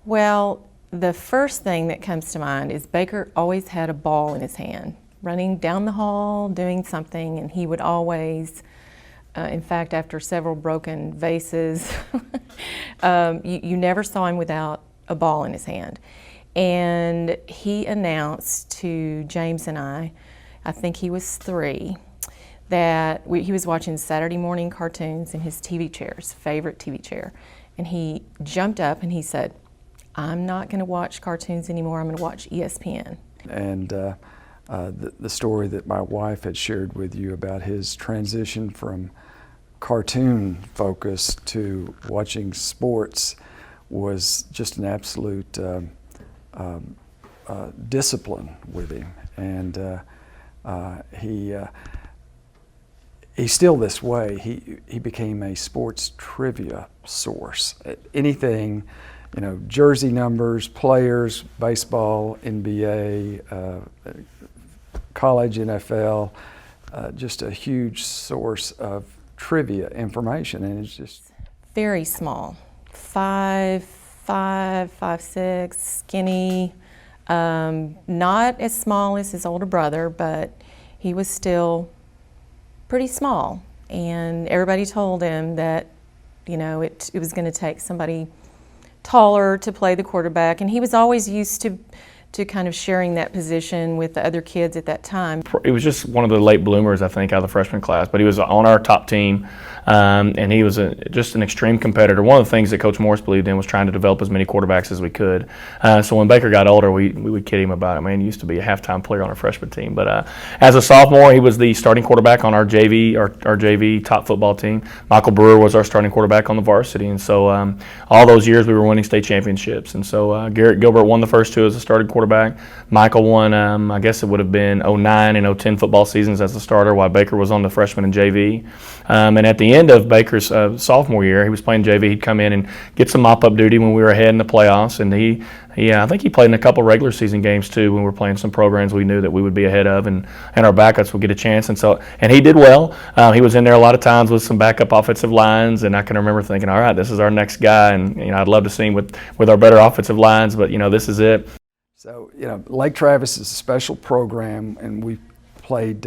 Well, the first thing that comes to mind is Baker always had a ball in his hand, running down the hall, doing something, and he would always, in fact, after several broken vases, you never saw him without a ball in his hand. And he announced to James and I think he was 3, that he was watching Saturday morning cartoons in his TV chair, his favorite TV chair. And he jumped up and he said, "I'm not going to watch cartoons anymore, I'm going to watch ESPN." And the story that my wife had shared with you about his transition from cartoon focus to watching sports was just an absolute discipline with him. And he's still this way. He became a sports trivia source. Anything, you know, jersey numbers, players, baseball, NBA, college, NFL, just a huge source of trivia information, and it's just very small, 5'5", 5'6", skinny, not as small as his older brother, but he was still pretty small. And everybody told him that, you know, it was going to take somebody taller to play the quarterback, and he was always used to kind of sharing that position with the other kids at that time. He was just one of the late bloomers, I think, out of the freshman class, but he was on our top team, and he was just an extreme competitor. One of the things that Coach Morris believed in was trying to develop as many quarterbacks as we could. So when Baker got older, we would kid him about it. Man, he used to be a halftime player on our freshman team. But as a sophomore, he was the starting quarterback on our JV top football team. Michael Brewer was our starting quarterback on the varsity, and so all those years we were winning state championships. And so Garrett Gilbert won the first 2 as a starting quarterback. Michael won, I guess it would have been 09 and 010 football seasons as a starter, while Baker was on the freshman and JV. And at the end of Baker's sophomore year, he was playing JV. He'd come in and get some mop-up duty when we were ahead in the playoffs. And I think he played in a couple regular season games too when we were playing some programs we knew that we would be ahead of, and our backups would get a chance. And he did well. He was in there a lot of times with some backup offensive lines, and I can remember thinking, all right, this is our next guy, and you know, I'd love to see him with our better offensive lines, but you know, this is it. So, you know, Lake Travis is a special program, and we played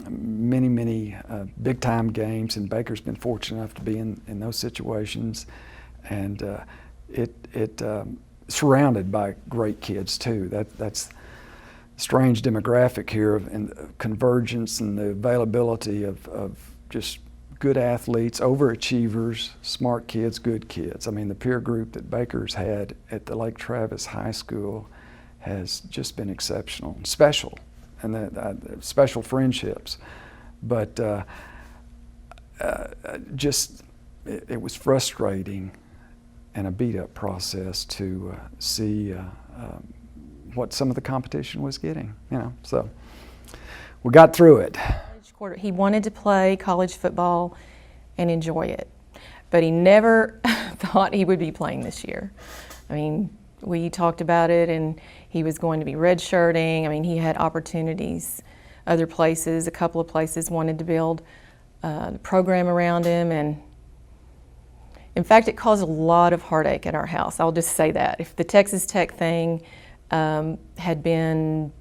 many big-time games, and Baker's been fortunate enough to be in those situations, and it's surrounded by great kids too. That's a strange demographic here, and convergence and the availability of just good athletes, overachievers, smart kids, good kids. I mean, the peer group that Baker's had at the Lake Travis High School has just been exceptional, special, and the special friendships. But it was frustrating and a beat-up process to see what some of the competition was getting. You know, so we got through it. He wanted to play college football and enjoy it, but he never thought he would be playing this year. I mean, we talked about it, and he was going to be redshirting. I mean, he had opportunities other places. A couple of places wanted to build the program around him, and in fact, it caused a lot of heartache at our house. I'll just say that. If the Texas Tech thing had been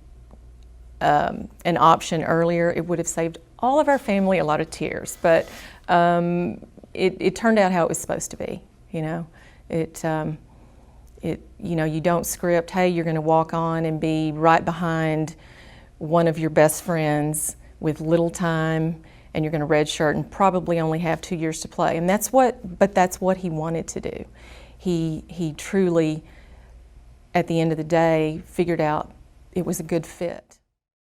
an option earlier, it would have saved all of our family a lot of tears. But it turned out how it was supposed to be. You know, you know, you don't script, hey, you're going to walk on and be right behind one of your best friends with little time, and you're going to redshirt and probably only have 2 years to play. And that's what he wanted to do. He truly, at the end of the day, figured out it was a good fit.